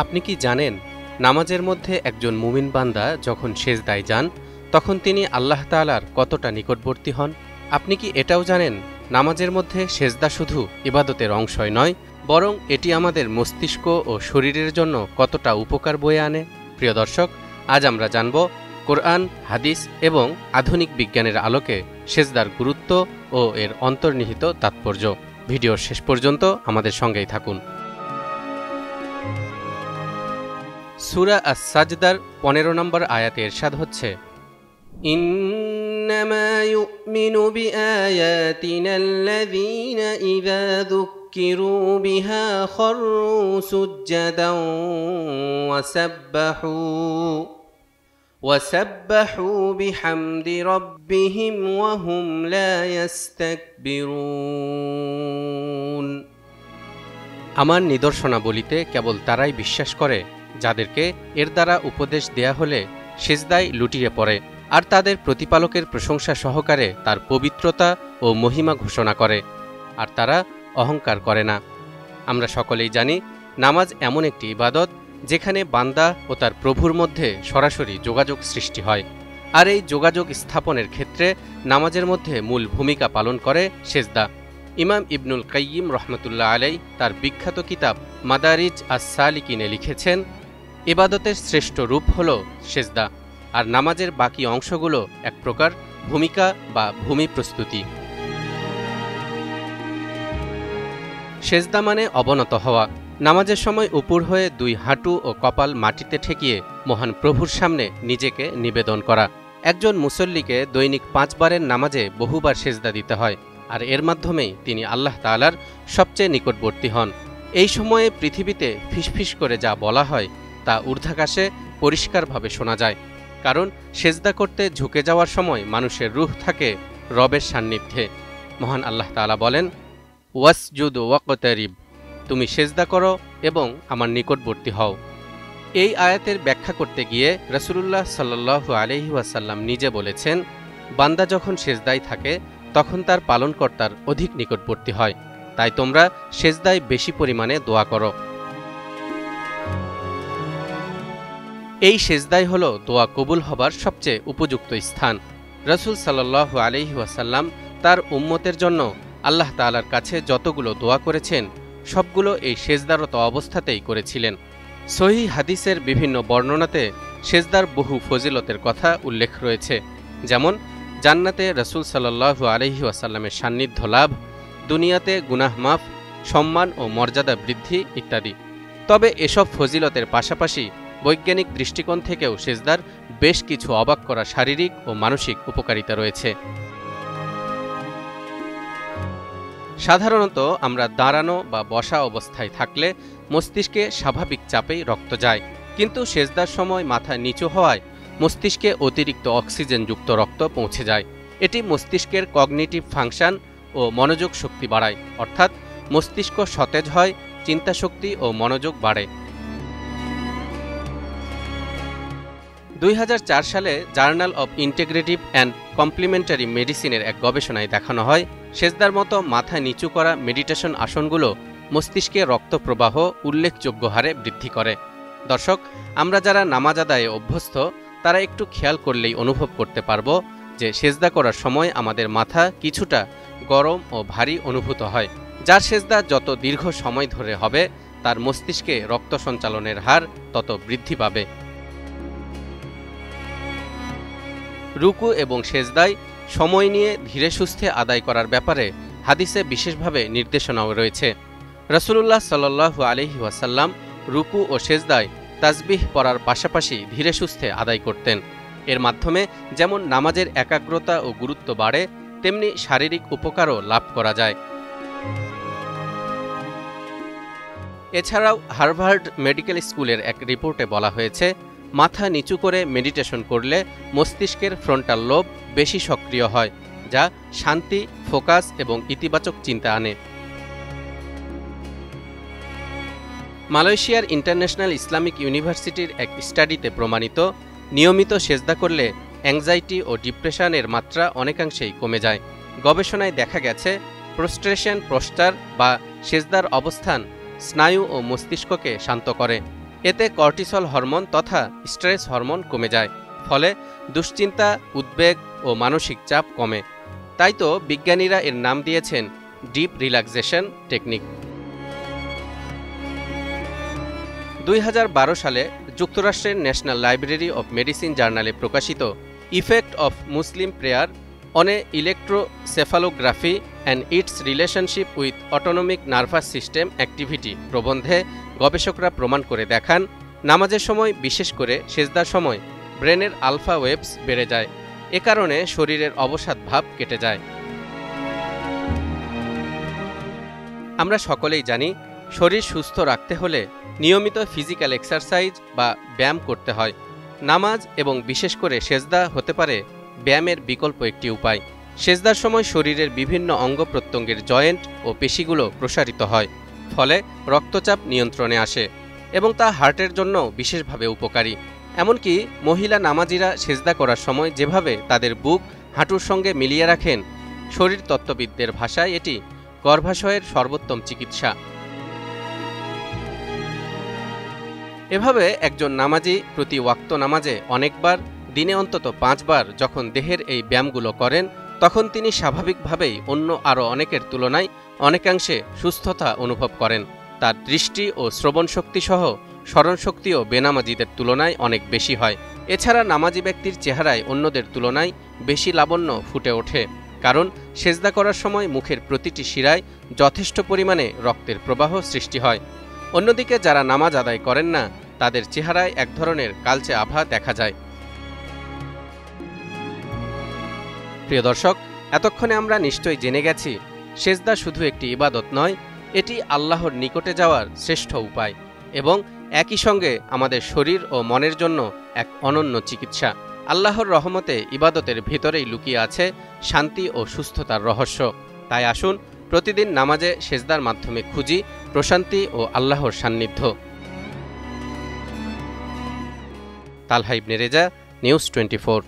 আপনি কি জানেন, নামাজের মধ্যে একজন মুমিন বান্দা যখন সেজদায় যান তখন তিনি আল্লাহ তাআলার কতটা নিকটবর্তী হন? আপনি কি এটাও জানেন, নামাজের মধ্যে সেজদা শুধু ইবাদতের অংশই নয়, বরং এটি আমাদের মস্তিষ্ক ও শরীরের জন্য কতটা উপকার বয়ে আনে? প্রিয় দর্শক, আজ আমরা জানব কোরআন, হাদিস এবং আধুনিক বিজ্ঞানের আলোকে সেজদার গুরুত্ব ও এর অন্তর্নিহিত তাৎপর্য। ভিডিওর শেষ পর্যন্ত আমাদের সঙ্গেই থাকুন। সূরা আস-সাজদার ১৫ নম্বর আয়াতে ইরশাদ হচ্ছে, ইন্নামা ইউমিনু বিআয়াতিনা আল্লাযীনা ইযা যুক্কিরু বিহা খাররু সুজ্জাদান ওয়াসাব্বাহু বিহামদি রাব্বিহিম ওয়া হুম লা ইস্তাকবিরুন। আমার নিদর্শনাবলীতে কেবল তারাই বিশ্বাস করে যাদেরকে এর দ্বারা উপদেশ দেয়া হলে সিজদায় লুটিয়ে পড়ে, আর তাদের প্রতিপালকের প্রশংসা সহকারে তার পবিত্রতা ও মহিমা ঘোষণা করে, আর তারা অহংকার করে না। আমরা সকলেই জানি, নামাজ এমন একটি ইবাদত যেখানে বান্দা ও তার প্রভুর মধ্যে সরাসরি যোগাযোগ সৃষ্টি হয়, আর এই যোগাযোগ স্থাপনের ক্ষেত্রে নামাজের মধ্যে মূল ভূমিকা পালন করে সেজদা। ইমাম ইবনুল কাইয়িম রহমতুল্লাহ আলাই তার বিখ্যাত কিতাব মাদারিজ আস-সালিকিনে লিখেছেন, ইবাদতের শ্রেষ্ঠ রূপ হল সেজদা, আর নামাজের বাকি অংশগুলো এক প্রকার ভূমিকা বা ভূমি প্রস্তুতি। সেজদা মানে অবনত হওয়া। নামাজের সময় উপর হয়ে দুই হাঁটু ও কপাল মাটিতে ঠেকিয়ে মহান প্রভুর সামনে নিজেকে নিবেদন করা। একজন মুসল্লিকে দৈনিক 5 বারের নামাজে বহুবার সেজদা দিতে হয়, আর এর মাধ্যমেই তিনি আল্লাহ তাআলার সবচেয়ে নিকটবর্তী হন। এই সময়ে পৃথিবীতে ফিসফিস করে যা বলা হয় তা ঊর্ধ্বাকাশে পরিষ্কারভাবে শোনা যায়, কারণ সেজদা করতে ঝুঁকে যাওয়ার সময় মানুষের রূহ থাকে রবের সান্নিধ্যে। মহান আল্লাহ তাআলা বলেন, ওয়াসজুদ ওয়াকতারিব, তুমি সেজদা করো এবং আমার নিকটবর্তী হও। এই আয়াতের ব্যাখ্যা করতে গিয়ে রাসূলুল্লাহ সাল্লাল্লাহু আলাইহি ওয়াসাল্লাম নিজে বলেছেন, বান্দা যখন সেজদায় থাকে তখন তার পালনকর্তার অধিক নিকটবর্তী হয়, তাই তোমরা সেজদায় বেশি পরিমাণে দোয়া করো। এই সেজদাই হল দোয়া কবুল হবার সবচেয়ে উপযুক্ত স্থান। রাসূল সাল্লাল্লাহু আলাইহি ওয়াসাল্লাম তার উম্মতের জন্য আল্লাহ তাআলার কাছে যতগুলো দোয়া করেছেন সবগুলো এই সেজদারত অবস্থাতেই করেছিলেন। সহিহ হাদিসের বিভিন্ন বর্ণনাতে সেজদার বহু ফজিলতের কথা উল্লেখ রয়েছে, যেমন জান্নাতে রাসূল সাল্লাল্লাহু আলাইহি ওয়াসাল্লামের সান্নিধ্য লাভ, দুনিয়াতে গুনাহ মাফ, সম্মান ও মর্যাদা বৃদ্ধি ইত্যাদি। তবে এসব ফজিলতের পাশাপাশি বৈজ্ঞানিক দৃষ্টিকোণ থেকেও সেজদার বেশ কিছু অবাক করা শারীরিক ও মানসিক উপকারিতা রয়েছে। সাধারণত আমরা দাঁড়ানো বা বসা অবস্থায় থাকলে মস্তিষ্কে স্বাভাবিক চাপেই রক্ত যায়, কিন্তু সেজদার সময় মাথা নিচু হওয়ায় মস্তিষ্কে অতিরিক্ত অক্সিজেনযুক্ত রক্ত পৌঁছে যায়। এটি মস্তিষ্কের কগনিটিভ ফাংশন ও মনোযোগ শক্তি বাড়ায়, অর্থাৎ মস্তিষ্ক সতেজ হয়, চিন্তাশক্তি ও মনোযোগ বাড়ে। 2004 সালে journal of integrative and complementary মেডিসিনের এক গবেষণায় দেখানো হয়, সেজদার মতো মাথা নিচু করা মেডিটেশন আসনগুলো মস্তিষ্কে রক্ত প্রবাহ উল্লেখযোগ্য হারে বৃদ্ধি করে। দর্শক, আমরা যারা নামাজ আদায়ে অভ্যস্ত তারা একটু খেয়াল করলেই অনুভব করতে পারব যে সেজদা করার সময় আমাদের মাথা কিছুটা গরম ও ভারী অনুভূত হয়। যার সেজদা যত দীর্ঘ সময় ধরে হবে তার মস্তিষ্কে রক্ত সঞ্চালনের হার তত বৃদ্ধি পাবে। রুকু এবং সেজদায় সময় নিয়ে ধীরে সুস্থে আদায় করার ব্যাপারে হাদিসে বিশেষভাবে নির্দেশনাও রয়েছে। রাসূলুল্লাহ সাল্লাল্লাহু আলাইহি ওয়াসাল্লাম রুকু ও সেজদায় তাসবিহ পড়ার পাশাপাশি ধীরে সুস্থে আদায় করতেন। এর মাধ্যমে যেমন নামাজের একাগ্রতা ও গুরুত্ব বাড়ে, তেমনি শারীরিক উপকারও লাভ করা যায়। এছাড়াও হার্ভার্ড মেডিকেল স্কুলের এক রিপোর্টে বলা হয়েছে, মাথা নিচু করে মেডিটেশন করলে মস্তিষ্কের ফ্রন্টাল লোব বেশি সক্রিয় হয়, যা শান্তি, ফোকাস এবং ইতিবাচক চিন্তা আনে। মালয়েশিয়ার ইন্টারন্যাশনাল ইসলামিক ইউনিভার্সিটির এক স্টাডিতে প্রমাণিত, নিয়মিত সেজদা করলে অ্যাংজাইটি ও ডিপ্রেশনের মাত্রা অনেকাংশেই কমে যায়। গবেষণায় দেখা গেছে, প্রস্ট্রেশন পোস্টার বা সেজদার অবস্থান স্নায়ু ও মস্তিষ্ককে শান্ত করে। এতে কর্টিসল হরমোন তথা স্ট্রেস হরমোন কমে যায়, ফলে দুশ্চিন্তা, উদ্বেগ ও মানসিক চাপ কমে। তাই তো বিজ্ঞানীরা এর নাম দিয়েছেন ডিপ রিল্যাক্সেশন টেকনিক। 2012 সালে যুক্তরাষ্ট্রের ন্যাশনাল লাইব্রেরি অব মেডিসিন জার্নালে প্রকাশিত effect of Muslim prayer on a electroencephalography and its relationship with autonomic nervous system activity প্রবন্ধে গবেষকরা প্রমাণ করে দেখান, নামাজের সময়, বিশেষ করে সেজদার সময় ব্রেনের আলফা ওয়েভস বেড়ে যায়। এ কারণে শরীরের অবসাদ ভাব কেটে যায়। আমরা সকলেই জানি, শরীর সুস্থ রাখতে হলে নিয়মিত ফিজিক্যাল এক্সারসাইজ বা ব্যায়াম করতে হয়। নামাজ এবং বিশেষ করে সেজদা হতে পারে ব্যায়ামের বিকল্প একটি উপায়। সেজদার সময় শরীরের বিভিন্ন অঙ্গ প্রত্যঙ্গের জয়েন্ট ও পেশিগুলো প্রসারিত হয়, ফলে রক্তচাপ নিয়ন্ত্রণে আসে এবং তা হার্টের জন্য বিশেষভাবে উপকারী। এমনকি মহিলা নামাজিরা সেজদা করার সময় যেভাবে তাদের বুক হাঁটুর সঙ্গে মিলিয়ে রাখেন, শরীরতত্ত্ববিদদের ভাষায় এটি গর্ভাশয়ের সর্বোত্তম চিকিৎসা। এভাবে একজন নামাজি প্রতি ওয়াক্ত নামাজে অনেকবার, দিনে অন্তত 5 বার যখন দেহের এই ব্যায়ামগুলো করেন, তখন তিনি স্বাভাবিকভাবেই অন্য আরও অনেকের তুলনায় অনেকাংশে সুস্থতা অনুভব করেন। তার দৃষ্টি ও শ্রবণ শক্তি সহ স্মরণশক্তিও বেনামাজিদের তুলনায় অনেক বেশি হয়। এছাড়া নামাজি ব্যক্তির চেহারায় অন্যদের তুলনায় বেশি লাবণ্য ফুটে ওঠে, কারণ সেজদা করার সময় মুখের প্রতিটি শিরায় যথেষ্ট পরিমাণে রক্তের প্রবাহ সৃষ্টি হয়। অন্যদিকে যারা নামাজ আদায় করেন না, তাদের চেহারায় এক ধরনের কালচে আভা দেখা যায়। প্রিয় দর্শক, এতক্ষণে আমরা নিশ্চয়ই জেনে গেছি, সেজদা শুধু একটি ইবাদত নয়, এটি আল্লাহর নিকটে যাওয়ার শ্রেষ্ঠ উপায় এবং একই সঙ্গে আমাদের শরীর ও মনের জন্য এক অনন্য চিকিৎসা। আল্লাহর রহমতে ইবাদতের ভিতরেই লুকিয়ে আছে শান্তি ও সুস্থতার রহস্য। তাই আসুন প্রতিদিন নামাজে সেজদার মাধ্যমে খুঁজি প্রশান্তি ও আল্লাহর সান্নিধ্য। তালহা ইবনে রেজা, নিউজ 24।